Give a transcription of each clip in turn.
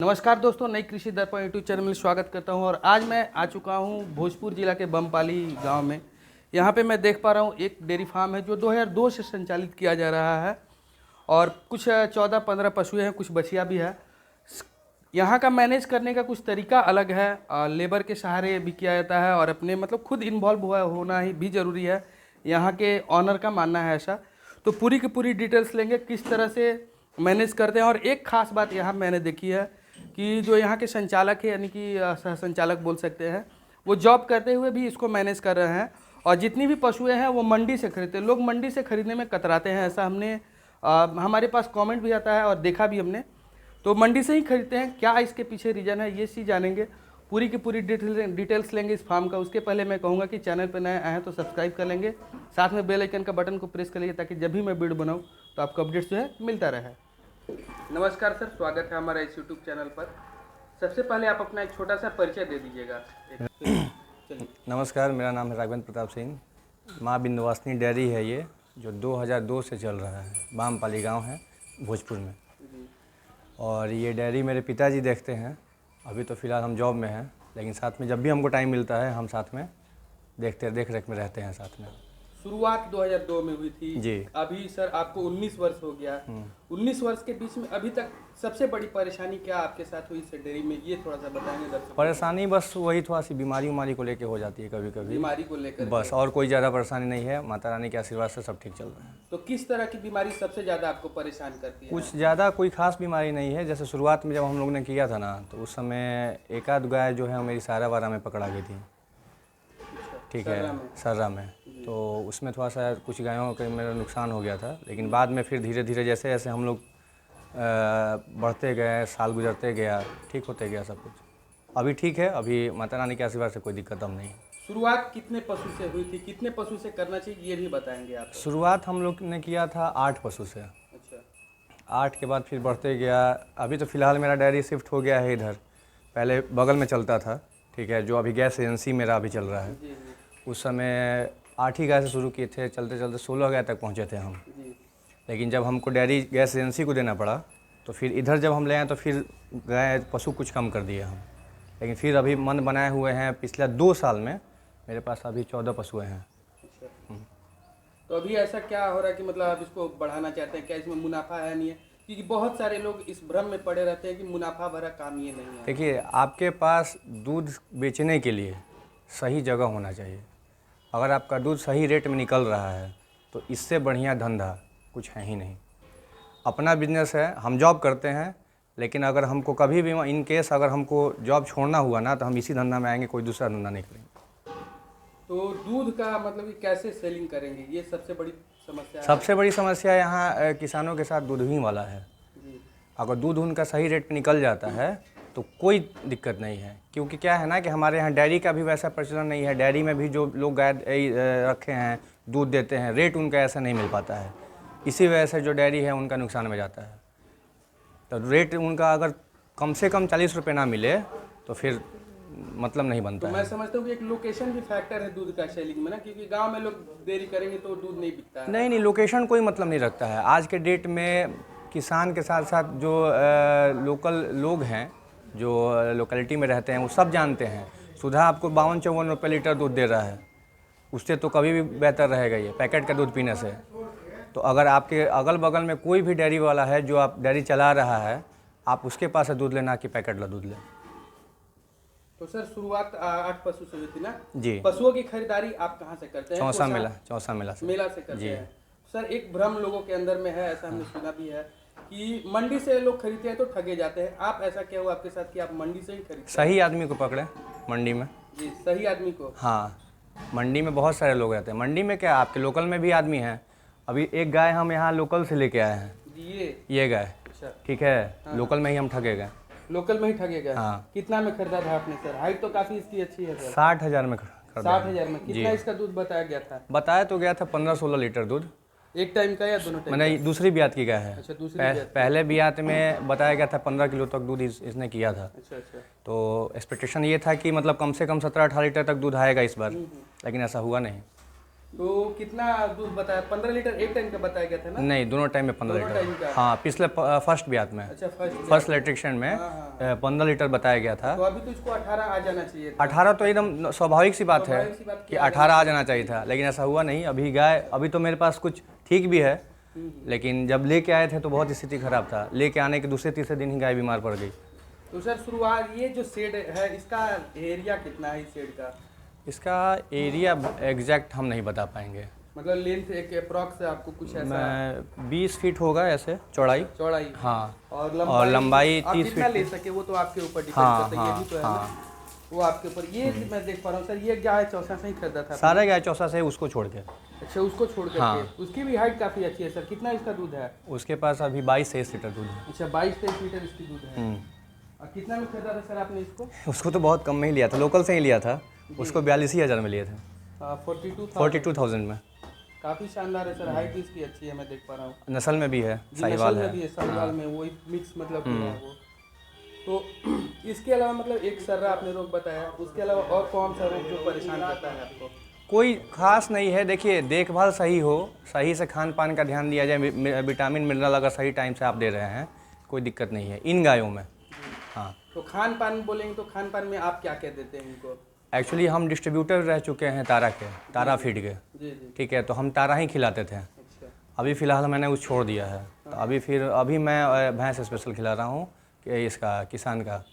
नमस्कार दोस्तों, नई कृषि दर्पण यूट्यूब चैनल में स्वागत करता हूं। और आज मैं आ चुका हूं भोजपुर जिला के बमपाली गांव में। यहां पे मैं देख पा रहा हूं एक डेयरी फार्म है जो 2002 से संचालित किया जा रहा है और कुछ 14-15 पशुएं हैं, कुछ बछिया भी है। यहां का मैनेज करने का कुछ तरीका अलग है। लेबर के सहारे भी किया जाता है और अपने मतलब खुद इन्वॉल्व हुआ होना ही भी ज़रूरी है। यहाँ के ऑनर का मानना है ऐसा। तो पूरी की पूरी डिटेल्स लेंगे किस तरह से मैनेज करते हैं। और एक ख़ास बात यहाँ मैंने देखी है कि जो यहाँ के संचालक है, यानी कि सह संचालक बोल सकते हैं, वो जॉब करते हुए भी इसको मैनेज कर रहे हैं। और जितनी भी पशुएं हैं वो मंडी से खरीदते हैं। लोग मंडी से खरीदने में कतराते हैं, ऐसा हमने हमारे पास कमेंट भी आता है और देखा भी हमने। तो मंडी से ही खरीदते हैं। क्या इसके पीछे रीज़न है, ये चीज़ जानेंगे। पूरी की पूरी डिटेल्स लेंगे इस फार्म का। उसके पहले मैं कहूँगा कि चैनल पर नए आए हैं तो सब्सक्राइब कर लेंगे, साथ में बेल आइकन का बटन को प्रेस कर लीजिए ताकि जब भी मैं वीडियो बनाऊँ तो आपको अपडेट्स जो है मिलता रहे। नमस्कार सर, स्वागत है हमारा इस यूट्यूब चैनल पर। सबसे पहले आप अपना एक छोटा सा परिचय दे दीजिएगा। नमस्कार, मेरा नाम है राघवेंद्र प्रताप सिंह। माँ विंध्यवासिनी डेयरी है ये, जो 2002 से चल रहा है। बमपाली गांव है भोजपुर में। और ये डेयरी मेरे पिताजी देखते हैं। अभी तो फ़िलहाल हम जॉब में हैं, लेकिन साथ में जब भी हमको टाइम मिलता है हम साथ में देख रेख में रहते हैं साथ में। शुरुआत 2002 में हुई थी जी। अभी सर आपको 19 वर्ष हो गया। 19 वर्ष के बीच में अभी तक सबसे बड़ी परेशानी क्या आपके साथ हुई इस डेयरी में, ये थोड़ा सा बताएंगे दर्शकों। परेशानी बस वही थोड़ा सी बीमारी को लेके हो जाती है कभी कभी, बीमारी को लेकर बस, और कोई ज़्यादा परेशानी नहीं है। माता रानी के आशीर्वाद से सब ठीक चल रहा है। तो किस तरह की बीमारी सबसे ज़्यादा आपको परेशान करती है? कुछ ज़्यादा कोई ख़ास बीमारी नहीं है। जैसे शुरुआत में जब हम लोग ने किया था ना, तो उस समय एक आध गाय जो है मेरी सारा बारह में पकड़ा गई थी। ठीक है, सर्रा में। तो उसमें थोड़ा सा कुछ गायों के मेरा नुकसान हो गया था। लेकिन बाद में फिर धीरे धीरे जैसे जैसे हम लोग बढ़ते गए, साल गुजरते गया, ठीक होते गया सब कुछ। अभी ठीक है, अभी माता रानी के आशीर्वाद से कोई दिक्कत हम नहीं। शुरुआत कितने पशु से हुई थी, कितने पशु से करना चाहिए ये भी बताएंगे आप? शुरुआत हम लोग ने किया था 8 पशु से। अच्छा। 8 के बाद फिर बढ़ते गया। अभी तो फ़िलहाल मेरा डेयरी शिफ्ट हो गया है इधर। पहले बगल में चलता था, ठीक है, जो अभी गैस एजेंसी मेरा अभी चल रहा है। जी। उस समय 8 ही गाय से शुरू किए थे, चलते चलते 16 गाय तक पहुँचे थे हम। जी। लेकिन जब हमको डेयरी गैस एजेंसी को देना पड़ा, तो फिर इधर जब हम ले आए तो फिर गाय पशु कुछ कम कर दिए हम। लेकिन फिर अभी मन बनाए हुए हैं। पिछले 2 साल में मेरे पास अभी 14 पशुएं हैं। अच्छा। तो अभी ऐसा क्या हो रहा है कि मतलब आप इसको बढ़ाना चाहते हैं? क्या इसमें मुनाफा है, नहीं है? क्योंकि बहुत सारे लोग इस भ्रम में पड़े रहते हैं कि मुनाफा भरा काम ये नहीं है। देखिए, आपके पास दूध बेचने के लिए सही जगह होना चाहिए। अगर आपका दूध सही रेट में निकल रहा है तो इससे बढ़िया धंधा कुछ है ही नहीं। अपना बिजनेस है, हम जॉब करते हैं, लेकिन अगर हमको कभी भी इन केस अगर हमको जॉब छोड़ना हुआ ना, तो हम इसी धंधा में आएंगे, कोई दूसरा धंधा नहीं करेंगे। तो दूध का मतलब कि कैसे सेलिंग करेंगे, ये सबसे बड़ी समस्या है। सबसे बड़ी समस्या यहाँ किसानों के साथ दूध ही वाला है। जी। अगर दूध उनका सही रेट पे निकल जाता है तो कोई दिक्कत नहीं है। क्योंकि क्या है ना कि हमारे यहाँ डेयरी का भी वैसा प्रचलन नहीं है। डेयरी में भी जो लोग गाय रखे हैं, दूध देते हैं, रेट उनका ऐसा नहीं मिल पाता है। इसी वजह से जो डेयरी है उनका नुकसान में जाता है। तो रेट उनका अगर कम से कम 40 रुपये ना मिले तो फिर मतलब नहीं बनता तो है। मैं समझता हूँ कि एक लोकेशन भी फैक्टर है दूध का सेलिंग में ना, क्योंकि गांव में लोग देरी करेंगे तो दूध नहीं बिकता है। नहीं, लोकेशन कोई मतलब नहीं रखता है। आज के डेट में किसान के साथ साथ जो लोकल लोग हैं, जो लोकेलिटी में रहते हैं, वो सब जानते हैं सुधा आपको 52-54 रुपये लीटर दूध दे रहा है। उससे तो कभी भी बेहतर रहेगा ये पैकेट का दूध पीने से। तो अगर आपके अगल बगल में कोई भी डेयरी वाला है जो आप डेयरी चला रहा है, आप उसके पास से दूध लेना कि पैकेट वाला दूध लें। तो सर शुरुआत 8 पशु से हुई थी ना जी। पशुओं की खरीदारी आप कहाँ से करते हैं? चौसा मेला से करते जी। हैं। सर एक भ्रम लोगों के अंदर में है, ऐसा हमने सुना भी है कि मंडी से लोग खरीदते हैं तो ठगे जाते हैं। आप ऐसा क्या हुआ आपके साथ कि आप मंडी से ही खरीदते हैं? सही आदमी को पकड़े मंडी में। जी, सही आदमी को। हाँ, मंडी में बहुत सारे लोग रहते हैं। मंडी में क्या, आपके लोकल में भी आदमी हैं। अभी एक गाय हम यहाँ लोकल से लेके आए हैं। जी। ये गाय, अच्छा। ठीक है, लोकल में ही हम ठगे गए। लोकल में ही ठगे गए? हाँ। कितना में खरीदा था आपने सर? हाइट तो काफी इसकी अच्छी है सर। 60,000 में खरीदा। 60,000 में? कितना इसका दूध बताया गया था? बताया तो गया था 15-16 लीटर दूध। एक टाइम का या दोनों टाइम? मैंने दूसरी ब्यात की गाय है। अच्छा, दूसरी ब्यात। पहले ब्यात में बताया गया था 15 किलो तक दूध इसने किया था। अच्छा। तो एक्सपेक्टेशन ये था कि मतलब कम से कम 17-18 लीटर तक दूध आएगा इस बार, लेकिन ऐसा हुआ नहीं। तो कितना दूध बताया? 15 लीटर एक टाइम का बताया गया था ना? नहीं, दोनों टाइम में 15 दोनों टाइम लीटर। का? हाँ, पिछले फर्स्ट ब्यात में, अच्छा, फर्स्ट इलेक्ट्रिशियन में हाँ। 15 लीटर बताया गया था। तो अभी तो इसको 18 आ जाना चाहिए था। 18 तो एकदम स्वाभाविक सी बात है स्वाभाविक सी बात कि 18 आ जाना चाहिए था, लेकिन ऐसा हुआ नहीं। अभी गाय, अभी तो मेरे पास कुछ ठीक भी है, लेकिन जब लेके आए थे तो बहुत स्थिति खराब था। लेके आने के दूसरे तीसरे दिन ही गाय बीमार पड़ गई। तो सर शुरुआत, ये जो शेड है इसका एरिया कितना है इस शेड का? इसका एरिया एग्जैक्ट हम नहीं बता पाएंगे। मतलब लेंथ एक अप्रॉक्स आपको कुछ ऐसा? मैं 20 फीट होगा ऐसे चौड़ाई। चौड़ाई? हाँ। और लंबाई आप 30 कितना फीट ले सके वो तो आपके ऊपर डिपेंड हाँ, करता है। ये भी तो है हाँ। ना, वो आपके ऊपर। ये मैं देख पा रहा हूँ सर, ये गाय चौसा से ही खरीदा था? सारे गाय चौसा से उसको छोड़ के। अच्छा, उसको छोड़ करके। हाँ। उसकी भी हाइट काफ़ी अच्छी है सर। कितना इसका दूध है? उसके पास अभी 22-23 लीटर दूध है। अच्छा, 22-23 लीटर इसकी दूध है। और कितना में खरीदा था सर आपने इसको? उसको तो बहुत कम में ही लिया था, लोकल से ही लिया था। उसको 42,000 में लिए थे। 42,000 में। काफ़ी शानदार है सर, हाइट इसकी अच्छी है, मैं देख पा रहा हूँ। नस्ल में भी है, जी, साहिवाल नस्ल है। में भी है, साहिवाल में वही मिक्स मतलब कि है वो। तो इसके अलावा मतलब एक सर्रा आपने रोग बताया, उसके अलावा और कौन सा रोग जो परेशान करता है आपको? कोई खास नहीं है। देखिए, देखभाल सही हो, सही से खान पान का ध्यान दिया जाए, विटामिन मिनरल अगर सही टाइम से आप दे रहे हैं, कोई दिक्कत नहीं है इन गायों में। हाँ। तो खान पान बोलेंगे तो खान पान में आप क्या क्या देते हैं इनको? एक्चुअली हम डिस्ट्रीब्यूटर रह चुके हैं तारा फीड के। जी जी। ठीक है, तो हम तारा ही खिलाते थे। अच्छा। अभी फ़िलहाल मैंने उस छोड़ दिया है। तो अभी मैं भैंस स्पेशल खिला रहा हूँ कि इसका किसान का,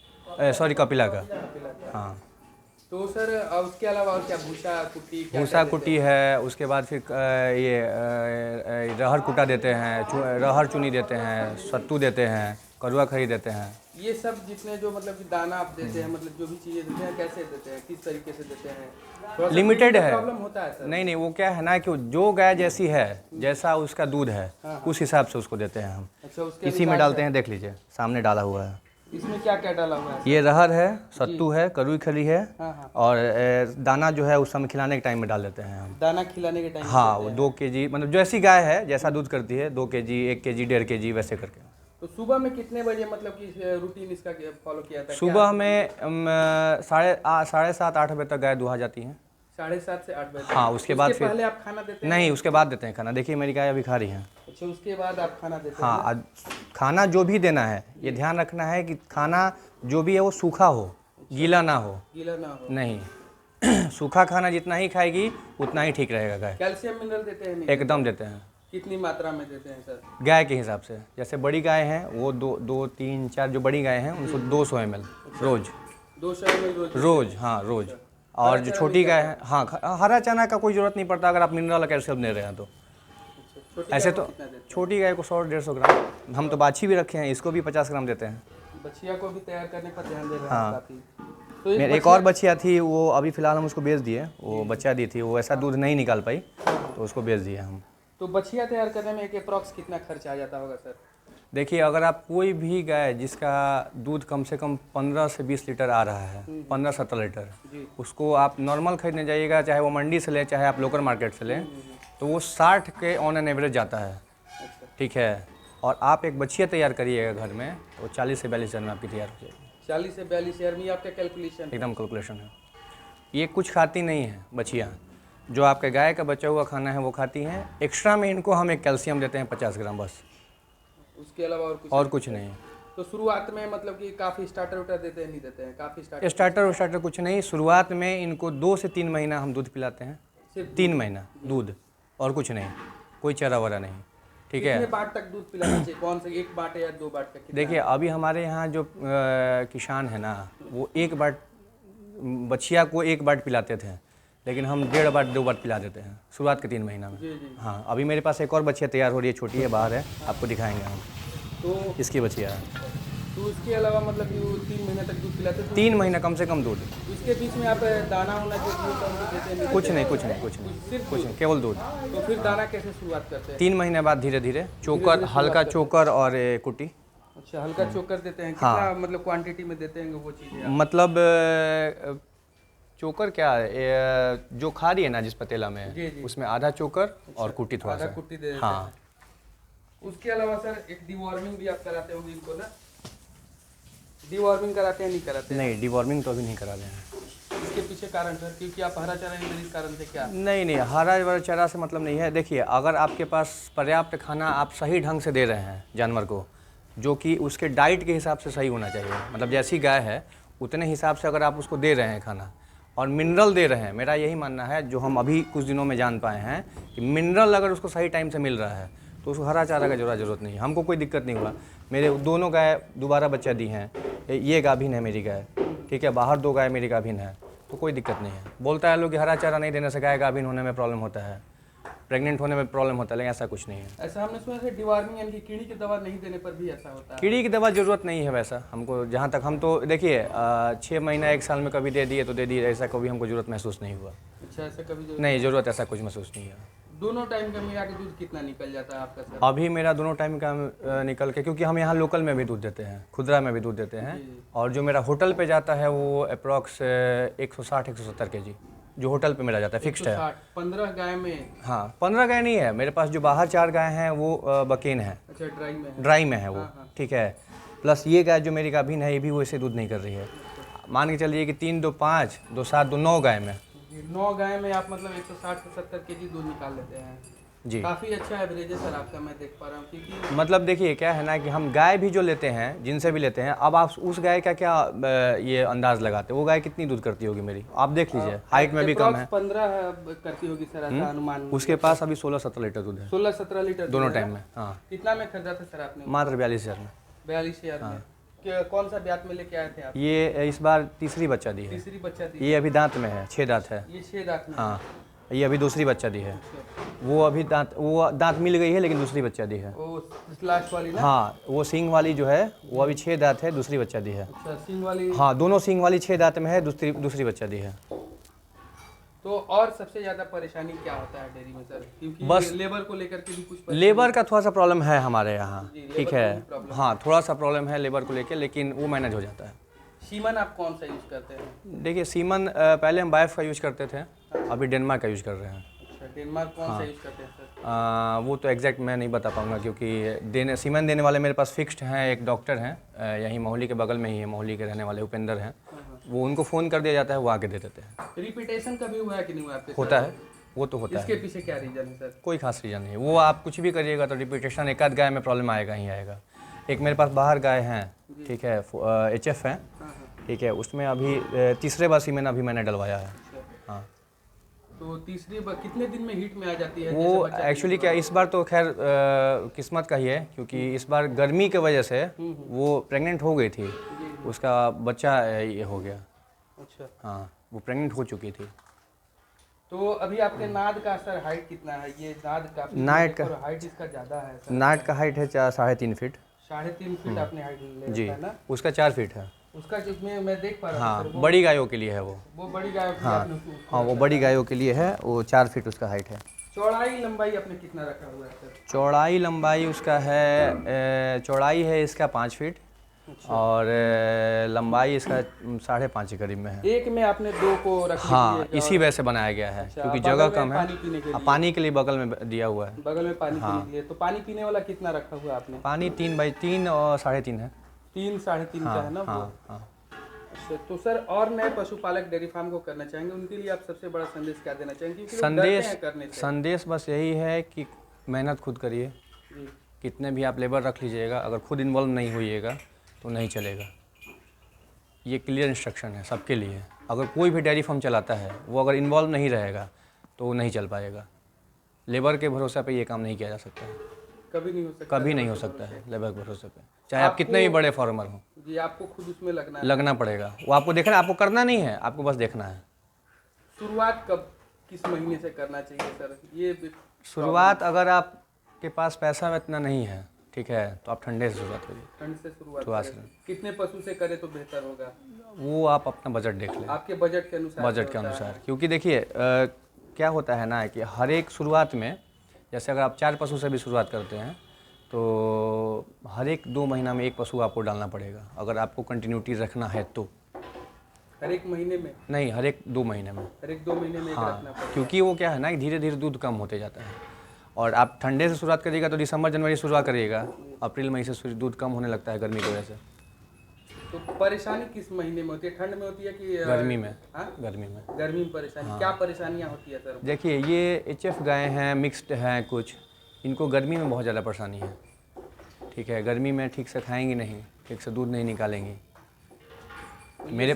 सॉरी कपिला का। हाँ। तो सर उसके अलावा और क्या, भूसा कुट्टी क्या भूसा कुट्टी है, उसके बाद फिर रहर कुटा देते हैं, रहर चुनी देते हैं, सत्तू देते हैं, कड़ुआ खरी देते हैं। ये सब जितने जो मतलब कि दाना आप देते हैं, मतलब जो भी चीज़ें देते हैं, कैसे देते हैं, किस तरीके से देते हैं? थोड़ा सा लिमिटेड है। प्रॉब्लम होता है सर? नहीं, वो क्या है ना कि जो गाय जैसी है, जैसा उसका दूध है, उस हिसाब से उसको देते हैं हम। अच्छा, उसके इसी में डालते हैं, देख लीजिए सामने डाला हुआ है। इसमें क्या क्या डाला हुआ है? ये रहर है, सत्तू है, कड़ुई खरी है, हाँ। और दाना जो है उस समय खिलाने के टाइम में डाल देते हैं हम। दाना खिलाने के टाइम? हाँ, वो 2 केजी, मतलब जैसी गाय है, जैसा दूध करती है, 2 केजी, 1 केजी, 1.5 केजी, वैसे करके। तो सुबह में कितने बजे मतलब कि रूटीन इसका फॉलो किया था? सुबह में 7:30-8 बजे तक गाय दुहा जाती हैं। 7:30 से 8 बजे? हाँ, उसके बाद फिर पहले आप खाना देते हैं? नहीं, उसके बाद देते हैं खाना। देखिए मेरी गाय अभी खा रही हैं। अच्छा, उसके बाद आप खाना देते हैं? हाँ, खाना जो भी देना है, ये ध्यान रखना है कि खाना जो भी है वो सूखा हो, गीला ना हो। गीला ना हो? नहीं सूखा खाना जितना ही खाएगी उतना ही ठीक रहेगा गाय। कैल्शियम मिनरल देते हैं? नहीं एकदम देते हैं। कितनी मात्रा में देते हैं सर? गाय के हिसाब से, जैसे बड़ी गाय हैं वो 2, 3, 4 जो बड़ी गाय हैं उनको 200 ml रोज। 200 ml रोज? हाँ, रोज। और जो छोटी गाय है, हाँ, हरा चना का कोई ज़रूरत नहीं पड़ता अगर आप मिनरल कैल्शियम दे रहे हैं तो। ऐसे तो छोटी गाय को 100-150 ग्राम। हम तो बाछी भी रखे हैं, इसको भी 50 ग्राम देते हैं। बछिया को भी तैयार करने पर ध्यान दे रहे हैं हाँ। काफी। तो मेरे एक और बछिया थी, वो अभी फ़िलहाल हम उसको बेच दिए। वो बच्चा दी थी, वो ऐसा दूध नहीं निकाल पाई, तो उसको बेच दिए हम। तो बछिया तैयार करने में एक अप्रॉक्स कितना खर्च आ जाता होगा सर? देखिए, अगर आप कोई भी गाय जिसका दूध कम से कम 15 से 20 लीटर आ रहा है, 15-17 लीटर, उसको आप नॉर्मल खरीदने जाइएगा, चाहे वो मंडी से लें, चाहे आप लोकल मार्केट से लें, तो वो 60 के ऑन एन एवरेज जाता है। ठीक है, और आप एक बछिया तैयार करिएगा घर में, तो 40 से 42 हज़ार में आपकी तैयार हो जाएगी। 40 से 42 हज़ार में आपका कैलकुलेशन? एकदम कैलकुलेशन है। ये कुछ खाती नहीं है बछिया, जो आपके गाय का बचा हुआ खाना है वो खाती हैं। एक्स्ट्रा में इनको हम एक कैल्शियम देते हैं 50 ग्राम बस, उसके अलावा और कुछ नहीं। तो शुरुआत में मतलब कि काफ़ी स्टार्टर उटर देते हैं, नहीं देते हैं? काफ़ी स्टार्टर कुछ नहीं। शुरुआत में इनको 2 से 3 महीना हम दूध पिलाते हैं। सिर्फ 3 महीना दूध, और कुछ नहीं, कोई चरा वरा नहीं। ठीक है। कितने बाट तक दूध पिलाना चाहिए? कौन से, 1 बाट या 2 बाट तक? देखिए, अभी हमारे यहाँ जो किसान है ना, वो 1 बाट बछिया को 1 बाट पिलाते थे, लेकिन हम 1.5 बाट 2 बाट पिला देते हैं शुरुआत के 3 महीना में। जी। हाँ, अभी मेरे पास एक और बछिया तैयार हो रही है, छोटी है, बाहर है, आपको दिखाएंगे हम। तो इसकी बछिया है। तो उसके अलावा मतलब कि वो 3 महीने तक दूध पिलाते हैं? 3 महीना कम से कम दूध। उसके बीच में आप दाना वाना जो भी होता है उनको देते हैं? कुछ नहीं, सिर्फ कुछ नहीं, केवल दूध। तो फिर दाना कैसे शुरुआत करते हैं? 3 महीने बाद धीरे धीरे चोकर, हल्का चोकर और कुट्टी। अच्छा, हल्का चोकर देते हैं? कितना मतलब क्वांटिटी में देते हैं वो चीज़ें? मतलब चोकर क्या है, जो खा रही है ना जिस पतीला में, उसमें आधा चोकर और कुट्टी थोड़ा सा। कुट्टी दे देते हैं। हाँ। उसके अलावा सर एक डिवॉर्मिंग भी आप कराते होंगे इनको ना? डिवॉर्मिंग कराते हैं, नहीं कराते हैं? नहीं, डिवॉर्मिंग तो अभी नहीं करा रहे हैं। इसके पीछे कारण सर, क्योंकि आप हरा चारा नहीं दे रहे, इस कारण से क्या? नहीं नहीं, हरा वाला चारा से मतलब नहीं है। देखिए, अगर आपके पास पर्याप्त खाना आप सही ढंग से दे रहे हैं जानवर को, जो कि उसके डाइट के हिसाब से सही होना चाहिए, मतलब जैसी गाय है उतने हिसाब से अगर आप उसको दे रहे हैं खाना और मिनरल दे रहे हैं, मेरा यही मानना है, जो हम अभी कुछ दिनों में जान पाए हैं कि मिनरल अगर उसको सही टाइम से मिल रहा है तो उसको हरा चारा का ज़रूरत नहीं है। हमको कोई दिक्कत नहीं हुआ। मेरे दोनों गाय दोबारा बच्चा दी हैं, ये गाभिन है मेरी गाय, ठीक है, बाहर 2 गाय मेरी गाभिन है, तो कोई दिक्कत नहीं है। बोलता है लोग कि हरा चारा नहीं देने से गाय गाभिन होने में प्रॉब्लम होता है, प्रेग्नेंट होने में प्रॉब्लम होता है, लेकिन ऐसा कुछ नहीं है। ऐसा हमने सुना है डिवॉर्मिंग यानी कि कीड़ी की दवा नहीं देने पर भी ऐसा होता है। कीड़ी की दवा ज़रूरत नहीं है वैसा हमको, जहाँ तक हम तो देखिए 6 महीना 1 साल में कभी दे दिए तो दे दिए, ऐसा कभी हमको ज़रूरत महसूस नहीं हुआ। अच्छा, ऐसा कभी नहीं, ज़रूरत ऐसा कुछ महसूस नहीं है। दोनों टाइम का मिला के दूध कितना निकल जाता है आपका सर? अभी मेरा दोनों टाइम का निकल के, क्योंकि हम यहाँ लोकल में भी दूध देते हैं, खुदरा में भी दूध देते हैं, और जो मेरा होटल पे जाता है वो अप्रॉक्स 160-170 kg जो होटल पे मेरा जाता है, फिक्स्ड है। 15 गाय में? हाँ, 15 गाय नहीं है मेरे पास, जो बाहर 4 गाय हैं वो बकीन है। अच्छा, ड्राई में है वो, ठीक है। प्लस ये गाय जो मेरी गाभिन है, ये भी वैसे दूध नहीं कर रही है। मान के चलिए कि 3, 2, 5, 2, 7, 2, 9 गाय में, 9 गाय में आप मतलब 160 से 70 kg दूध निकाल लेते हैं जी। काफ़ी अच्छा एवरेज है सर आपका, मैं देख पा रहा हूँ। क्योंकि मतलब देखिए क्या है ना कि हम गाय भी जो लेते हैं, जिनसे भी लेते हैं, अब आप उस गाय का क्या ये अंदाज़ लगाते हैं वो गाय कितनी दूध करती होगी मेरी, आप देख लीजिए, हाइट में भी कम है। 15 करती होगी सर, ऐसा अनुमान। उसके पास अभी 16-17 लीटर दूध है, 16-17 लीटर दोनों टाइम में। हाँ, कितना में खरीदा था सर आपने? मात्र 42,000 में। 42,000 में। कौन सा ब्यात में लेके आए थे आप? ये इस बार तीसरी बच्चा दी है। तीसरी बच्चा दी? ये अभी दांत में है, 6 दांत है। ये 6 दांत में? हाँ, ये अभी दूसरी बच्चा दी है। वो अभी दांत मिल गई है, लेकिन दूसरी बच्चा दी है। वो लास्ट वाली ना? हाँ, वो सींग वाली जो है वो अभी 6 दांत है, दूसरी बच्चा दी है। अच्छा, सींग वाली? हाँ, दोनों सींग वाली 6 दांत में है, दूसरी बच्चा दी है। तो और सबसे ज़्यादा परेशानी क्या होता है डेयरी में सर? क्योंकि बस लेबर को लेकर के भी कुछ लेबर का थोड़ा सा प्रॉब्लम है हमारे यहाँ, ठीक है। प्रॉब्लम। हाँ, थोड़ा सा प्रॉब्लम है लेबर को लेकर, लेकिन वो मैनेज हो जाता है। सीमन आप कौन सा यूज़ करते हैं? देखिए, सीमन पहले हम बाइफ का यूज़ करते थे, अभी डेनमार्क का यूज़ कर रहे हैं। अच्छा, डेनमार्क कौन सा यूज़ करते हैं सर? वो तो एग्जैक्ट मैं नहीं बता पाऊंगा, क्योंकि सीमन देने वाले मेरे पास फिक्स्ड हैं, एक डॉक्टर हैं, यहीं मोहाली के बगल में ही है, मोहाली के रहने वाले उपेंद्र हैं, वो उनको फ़ोन कर दिया जाता है, वो आके दे देते हैं। रिपीटेशन कभी हुआ है कि नहीं हुआ आपके? होता है, वो तो होता इसके है। पीछे क्या रीजन है सर? कोई खास रीज़न नहीं है, वो आप कुछ भी करिएगा तो रिपीटेशन, एक आध गाय में प्रॉब्लम आएगा ही आएगा। एक मेरे पास बाहर गाय हैं, ठीक है, HF हैं, ठीक है, उसमें अभी तीसरे बार सीमेन अभी मैंने डलवाया है। हाँ, तो तीसरी बार कितने दिन में हीट में आ जाती है? वो एक्चुअली क्या, इस बार तो खैर किस्मत का ही है, क्योंकि इस बार गर्मी की वजह से वो प्रेग्नेंट हो गई थी, उसका बच्चा ये हो गया। अच्छा, हाँ, वो प्रेग्नेंट हो चुकी थी। तो अभी आपके नाद का सर हाइट कितना है? ये नाद का हाइट इसका ज़्यादा है सर? नाट का हाइट है 3.5 फीट। 3.5 फीट आपने हाइट ले जी, रखा है ना? उसका 4 फीट है। उसका जिसमें मैं देख पा रहा हूँ हाँ, सर, बड़ी गायों के लिए है वो। बड़ी गाय की हाँ, आपने उसको- हाँ, वो बड़ी गायों के लिए है, वो 4 फीट उसका हाइट है। चौड़ाई लंबाई आपने कितना रखा हुआ है सर? चौड़ाई लंबाई उसका है, चौड़ाई है इसका 5 फीट, और लंबाई इसका 5.5 के करीब में है। एक में आपने 2 को रख हाँ, इसी वजह से बनाया गया है, क्योंकि जगह कम है। पानी पीने के लिए? पानी के लिए बगल में दिया हुआ है, बगल में पानी पीने के लिए। तो पानी पीने वाला कितना रखा हुआ है आपने? पानी 3x3 और 3.5 है। 3-3.5 का है ना वो? हाँ, हाँ। अच्छा, तो सर और नए पशुपालक डेयरी फार्म को करना चाहेंगे, उनके लिए आप सबसे बड़ा संदेश क्या देना चाहेंगे? क्योंकि लोग डरते हैं करने से। संदेश बस यही है कि मेहनत खुद करिए, जी। कितने भी आप लेबर रख लीजिएगा, अगर खुद इन्वॉल्व नहीं होइएगा तो नहीं चलेगा। ये क्लियर इंस्ट्रक्शन है सबके लिए। अगर कोई भी डेयरी फार्म चलाता है, वो अगर इन्वॉल्व नहीं रहेगा तो वो नहीं चल पाएगा। लेबर के भरोसे पे ये काम नहीं किया जा सकता है, कभी नहीं हो सकता, कभी नहीं हो सकता है लेबर के भरोसे पे, चाहे आप कितने भी बड़े फार्मर हों। जी, आपको खुद उसमें लगना पड़ेगा। वो आपको देखना, आपको करना नहीं है, आपको बस देखना है। शुरुआत कब, किस महीने से करना चाहिए सर? ये शुरुआत, अगर आपके पास पैसा इतना नहीं है, ठीक है, तो आप ठंडे से शुरुआत करिए। ठंड से शुरुआत करें। कितने पशु से करें तो बेहतर होगा? वो आप अपना बजट देख लें, आपके बजट के अनुसार? बजट के अनुसार, क्योंकि देखिए क्या होता है ना कि हर एक शुरुआत में, जैसे अगर आप 4 पशु से भी शुरुआत करते हैं तो हर एक 2 महीना में 1 पशु आपको डालना पड़ेगा, अगर आपको कंटिन्यूटी रखना है तो। हर एक महीने में नहीं, हर एक 2 महीने में। हर एक 2 महीने में एक रखना हाँ, पड़ेगा। क्योंकि वो क्या है ना कि धीरे धीरे दूध कम होते जाता है, और आप ठंडे से शुरुआत करिएगा तो दिसंबर जनवरी शुरुआत करिएगा, अप्रैल मई से दूध कम होने लगता है गर्मी की वजह से। तो परेशानी किस महीने में होती है, ठंड में होती है कि गर्मी में। हाँ? गर्मी में। गर्मी में परेशानी, क्या परेशानियाँ होती है सर? देखिए ये HF गाय हैं, मिक्स्ड हैं कुछ, इनको गर्मी में बहुत ज़्यादा परेशानी है। ठीक है, गर्मी में ठीक से खाएंगी नहीं, ठीक से दूध नहीं निकालेंगी।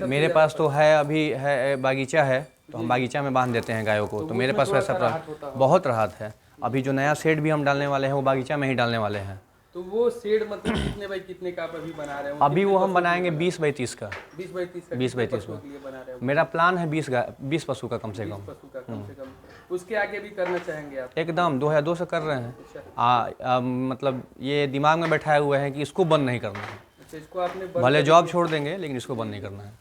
मेरे पास तो है, अभी है बागीचा है, तो हम बागीचा में बांध देते हैं गायों को, तो मेरे पास वैसा बहुत राहत है। अभी जो नया शेड भी हम डालने वाले हैं वो बागीचा में ही डालने वाले हैं। तो वो शेड मतलब कितने बाई कितने का आप अभी बना रहे हो? अभी वो हम बनाएंगे 20 बाई 30 का। 20 बाई 30 का? 20 बाई 30 पशुओं के लिए बना रहे हो? मेरा प्लान है 20 पशु का कम से कम। पशु का कम से कम। उसके आगे भी करना चाहेंगे आप? एकदम 2 से कर रहे हैं। अच्छा। मतलब ये दिमाग में बैठाए हुए हैं कि इसको बंद नहीं करना है। अच्छा, इसको आपने भले जॉब छोड़ देंगे लेकिन इसको बंद नहीं करना है।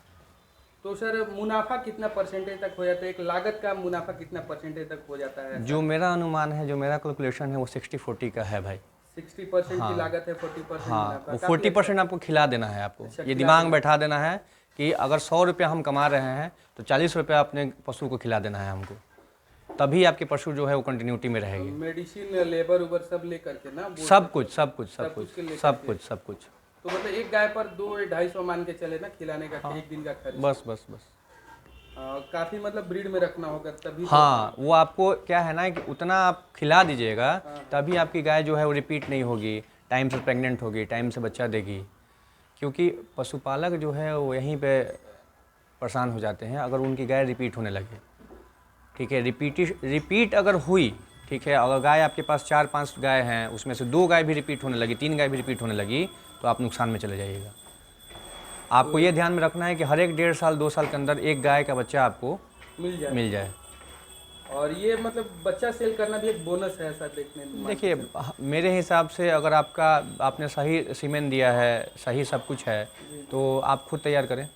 तो सर मुनाफा कितना परसेंटेज तक हो जाता है, एक लागत का मुनाफा कितना परसेंटेज तक हो जाता है? जो मेरा अनुमान है, जो मेरा कैलकुलेशन है वो 60-40 का है भाई। 60% की लागत है, 40% हाँ, मुनाफा। वो 40% आपको खिला देना है आपको। अच्छा, ये दिमाग में बैठा देना है कि अगर 100 रुपया हम कमा रहे हैं तो 40 रुपया अपने पशु को खिला देना है हमको, तभी आपके पशु जो है वो कंटिन्यूटी में रहेगी। मेडिसिन, लेबर उबर सब लेकर के ना? सब कुछ। तो मतलब एक गाय पर 200-250 मान के चले ना खिलाने का, एक दिन का खर्च? बस। काफी मतलब ब्रीड में रखना होगा तभी। हाँ, वो आपको क्या है ना कि उतना आप खिला दीजिएगा तभी आपकी गाय जो है वो रिपीट नहीं होगी, टाइम से प्रेग्नेंट होगी, टाइम से बच्चा देगी। क्योंकि पशुपालक जो है वो यहीं पे परेशान हो जाते हैं अगर उनकी गाय रिपीट होने लगे। ठीक है, रिपीट अगर हुई, ठीक है, अगर गाय आपके पास 4-5 गाय हैं, उसमें से 2 गाय भी रिपीट होने लगी, 3 गाय भी रिपीट होने लगी, तो आप नुकसान में चले जाइएगा। आपको ये ध्यान में रखना है कि हर एक 1.5 साल 2 साल के अंदर एक गाय का बच्चा आपको मिल जाए। और ये मतलब बच्चा सेल करना भी एक बोनस है ऐसा देखने में? देखिए मेरे हिसाब से अगर आपने सही सीमेंट दिया है, सही सब कुछ है, तो आप खुद तैयार करें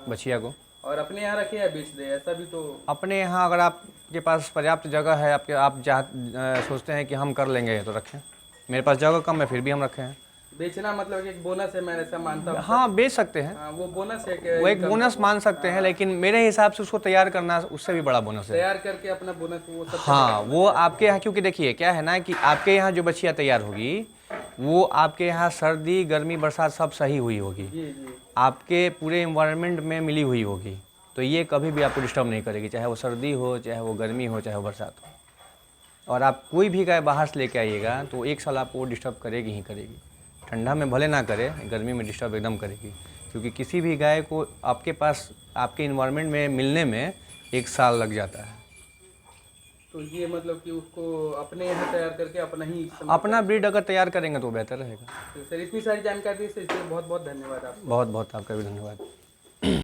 बछिया को और अपने यहाँ रखे या बेच दे, ऐसा भी तो? अपने यहाँ अगर आपके पास पर्याप्त जगह है, आप सोचते हैं कि हम कर लेंगे तो रखें। मेरे पास जगह कम है फिर भी हम रखे हैं। बेचना मतलब एक बोनस है, मैं ऐसा मानता हूँ। हाँ, बेच सकते हैं। हाँ, वो बोनस है कि वो एक बोनस मान सकते हैं, लेकिन मेरे हिसाब से उसको तैयार करना उससे भी बड़ा बोनस है। तैयार करके अपना बोनस वो सब। हाँ, वो आपके यहाँ, क्योंकि देखिए क्या है ना कि आपके यहाँ जो बछिया तैयार होगी वो आपके यहाँ सर्दी गर्मी बरसात सब सही हुई होगी, आपके पूरे इन्वायरमेंट में मिली हुई होगी, तो ये कभी भी आपको डिस्टर्ब नहीं करेगी, चाहे वो सर्दी हो, चाहे वो गर्मी हो, चाहे वो बरसात हो। और आप कोई भी गाय बाहर से लेके आइएगा तो 1 साल आपको डिस्टर्ब करेगी ही करेगी। ठंडा में भले ना करे, गर्मी में डिस्टर्ब एकदम करेगी, क्योंकि किसी भी गाय को आपके पास आपके इन्वायरमेंट में मिलने में 1 साल लग जाता है। तो ये मतलब कि उसको अपने यहाँ तैयार करके अपना ब्रीड अगर तैयार करेंगे तो बेहतर रहेगा। तो सर इतनी सारी जानकारी दी, इसके लिए बहुत बहुत धन्यवाद आपका। बहुत बहुत आपका भी धन्यवाद।